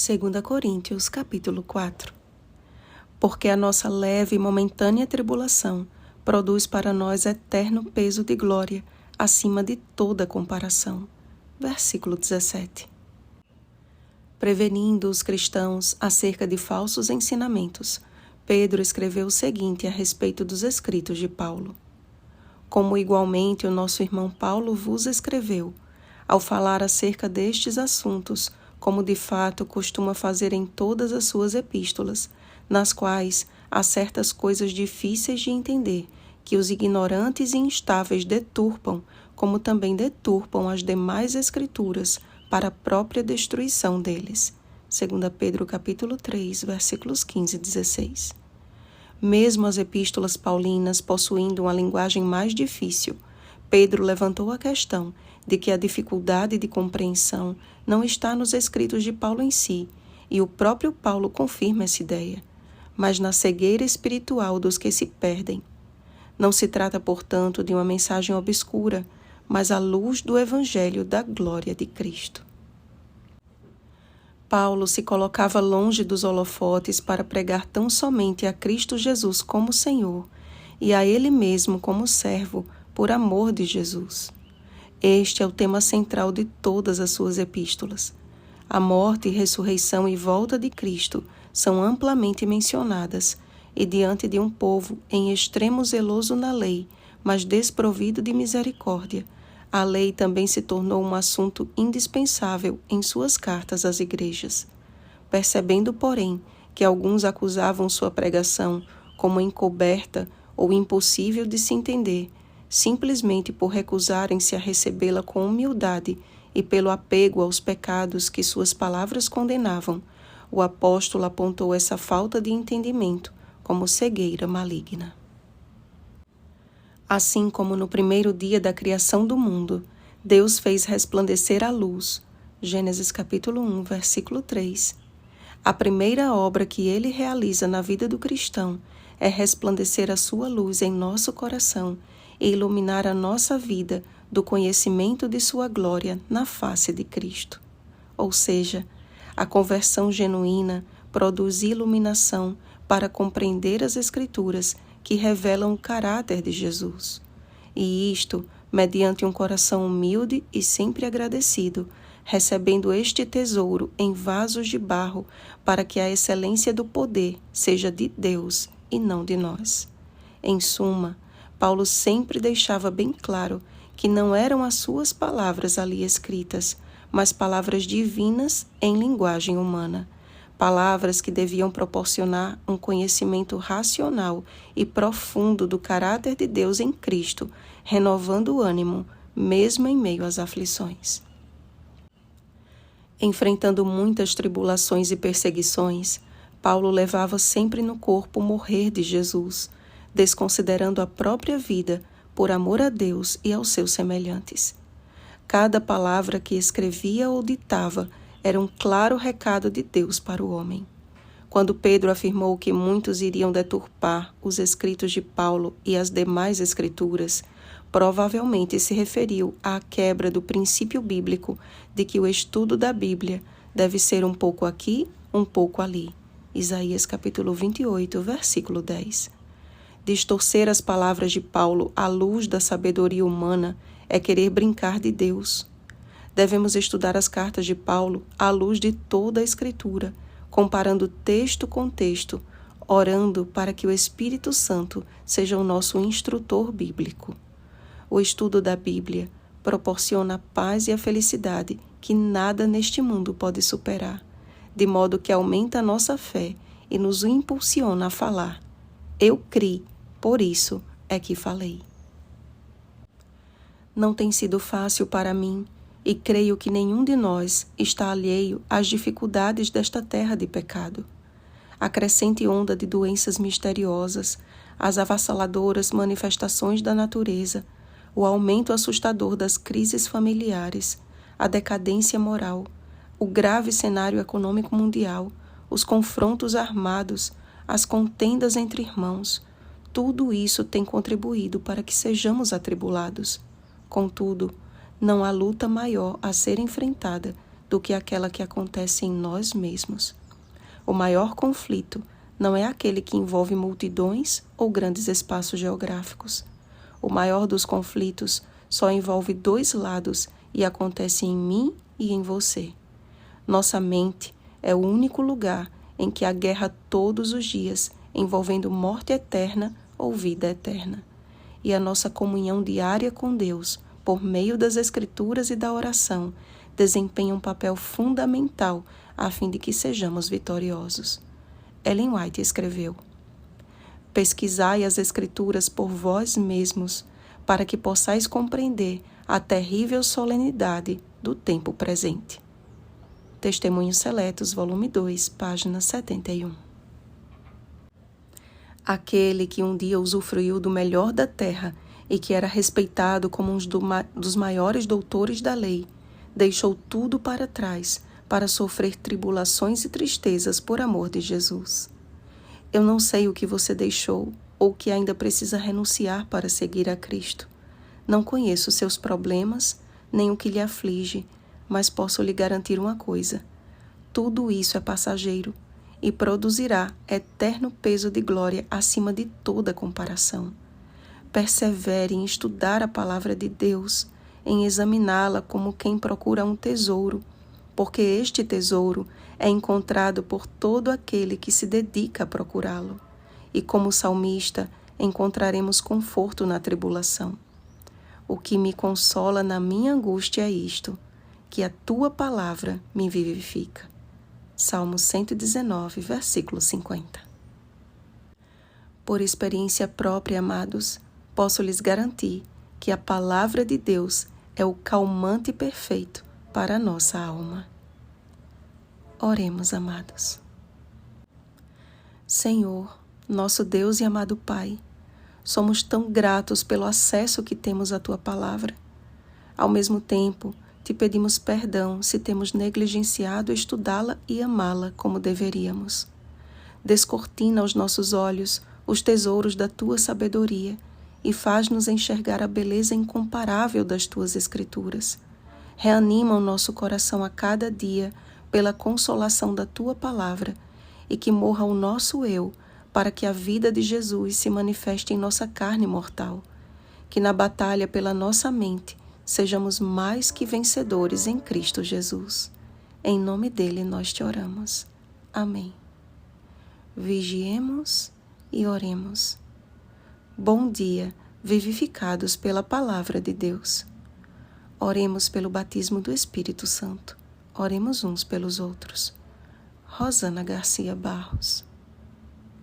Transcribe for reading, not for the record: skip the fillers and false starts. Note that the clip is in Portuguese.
2 Coríntios, capítulo 4. Porque a nossa leve e momentânea tribulação produz para nós eterno peso de glória, acima de toda comparação. Versículo 17. Prevenindo os cristãos acerca de falsos ensinamentos, Pedro escreveu o seguinte a respeito dos escritos de Paulo. Como igualmente o nosso irmão Paulo vos escreveu, ao falar acerca destes assuntos, como de fato costuma fazer em todas as suas epístolas, nas quais há certas coisas difíceis de entender, que os ignorantes e instáveis deturpam, como também deturpam as demais escrituras, para a própria destruição deles. 2 Pedro capítulo 3, versículos 15 e 16. Mesmo as epístolas paulinas possuindo uma linguagem mais difícil, Pedro levantou a questão de que a dificuldade de compreensão não está nos escritos de Paulo em si, e o próprio Paulo confirma essa ideia, mas na cegueira espiritual dos que se perdem. Não se trata, portanto, de uma mensagem obscura, mas a luz do Evangelho da glória de Cristo. Paulo se colocava longe dos holofotes para pregar tão somente a Cristo Jesus como Senhor e a Ele mesmo como servo, por amor de Jesus. Este é o tema central de todas as suas epístolas. A morte, ressurreição e volta de Cristo são amplamente mencionadas, e diante de um povo em extremo zeloso na lei, mas desprovido de misericórdia, a lei também se tornou um assunto indispensável em suas cartas às igrejas. Percebendo, porém, que alguns acusavam sua pregação como encoberta ou impossível de se entender, simplesmente por recusarem-se a recebê-la com humildade e pelo apego aos pecados que suas palavras condenavam, o apóstolo apontou essa falta de entendimento como cegueira maligna. Assim como no primeiro dia da criação do mundo, Deus fez resplandecer a luz, Gênesis capítulo 1, versículo 3. A primeira obra que ele realiza na vida do cristão é resplandecer a sua luz em nosso coração e iluminar a nossa vida do conhecimento de sua glória na face de Cristo. Ou seja, a conversão genuína produz iluminação para compreender as Escrituras que revelam o caráter de Jesus. E isto, mediante um coração humilde e sempre agradecido, recebendo este tesouro em vasos de barro, para que a excelência do poder seja de Deus e não de nós. Em suma, Paulo sempre deixava bem claro que não eram as suas palavras ali escritas, mas palavras divinas em linguagem humana. Palavras que deviam proporcionar um conhecimento racional e profundo do caráter de Deus em Cristo, renovando o ânimo, mesmo em meio às aflições. Enfrentando muitas tribulações e perseguições, Paulo levava sempre no corpo o morrer de Jesus, desconsiderando a própria vida por amor a Deus e aos seus semelhantes. Cada palavra que escrevia ou ditava era um claro recado de Deus para o homem. Quando Pedro afirmou que muitos iriam deturpar os escritos de Paulo e as demais escrituras, provavelmente se referiu à quebra do princípio bíblico de que o estudo da Bíblia deve ser um pouco aqui, um pouco ali. Isaías capítulo 28, versículo 10. Distorcer as palavras de Paulo à luz da sabedoria humana é querer brincar de Deus. Devemos estudar as cartas de Paulo à luz de toda a Escritura, comparando texto com texto, orando para que o Espírito Santo seja o nosso instrutor bíblico. O estudo da Bíblia proporciona a paz e a felicidade que nada neste mundo pode superar, de modo que aumenta a nossa fé e nos impulsiona a falar. Eu criei, por isso é que falei. Não tem sido fácil para mim, e creio que nenhum de nós está alheio às dificuldades desta terra de pecado. A crescente onda de doenças misteriosas, as avassaladoras manifestações da natureza, o aumento assustador das crises familiares, a decadência moral, o grave cenário econômico mundial, os confrontos armados, as contendas entre irmãos, tudo isso tem contribuído para que sejamos atribulados. Contudo, não há luta maior a ser enfrentada do que aquela que acontece em nós mesmos. O maior conflito não é aquele que envolve multidões ou grandes espaços geográficos. O maior dos conflitos só envolve dois lados e acontece em mim e em você. Nossa mente é o único lugar em que há guerra todos os dias, envolvendo morte eterna ou vida eterna. E a nossa comunhão diária com Deus, por meio das Escrituras e da oração, desempenha um papel fundamental a fim de que sejamos vitoriosos. Ellen White escreveu: pesquisai as Escrituras por vós mesmos, para que possais compreender a terrível solenidade do tempo presente. Testemunhos Seletos, volume 2, página 71. Aquele que um dia usufruiu do melhor da terra e que era respeitado como um dos maiores doutores da lei, deixou tudo para trás para sofrer tribulações e tristezas por amor de Jesus. Eu não sei o que você deixou ou que ainda precisa renunciar para seguir a Cristo. Não conheço seus problemas, nem o que lhe aflige, mas posso lhe garantir uma coisa: tudo isso é passageiro e produzirá eterno peso de glória acima de toda comparação. Persevere em estudar a palavra de Deus, em examiná-la como quem procura um tesouro, porque este tesouro é encontrado por todo aquele que se dedica a procurá-lo. E como salmista, encontraremos conforto na tribulação. O que me consola na minha angústia é isto, que a tua palavra me vivifica. Salmo 119, versículo 50. Por experiência própria, amados, posso lhes garantir que a palavra de Deus é o calmante perfeito para a nossa alma. Oremos, amados. Senhor, nosso Deus e amado Pai, somos tão gratos pelo acesso que temos à tua palavra. Ao mesmo tempo, te pedimos perdão se temos negligenciado estudá-la e amá-la como deveríamos. Descortina aos nossos olhos os tesouros da tua sabedoria e faz-nos enxergar a beleza incomparável das tuas Escrituras. Reanima o nosso coração a cada dia pela consolação da tua palavra e que morra o nosso eu para que a vida de Jesus se manifeste em nossa carne mortal. Que na batalha pela nossa mente sejamos mais que vencedores em Cristo Jesus. Em nome dele nós te oramos. Amém. Vigiemos e oremos. Bom dia, vivificados pela palavra de Deus. Oremos pelo batismo do Espírito Santo. Oremos uns pelos outros. Rosana Garcia Barros.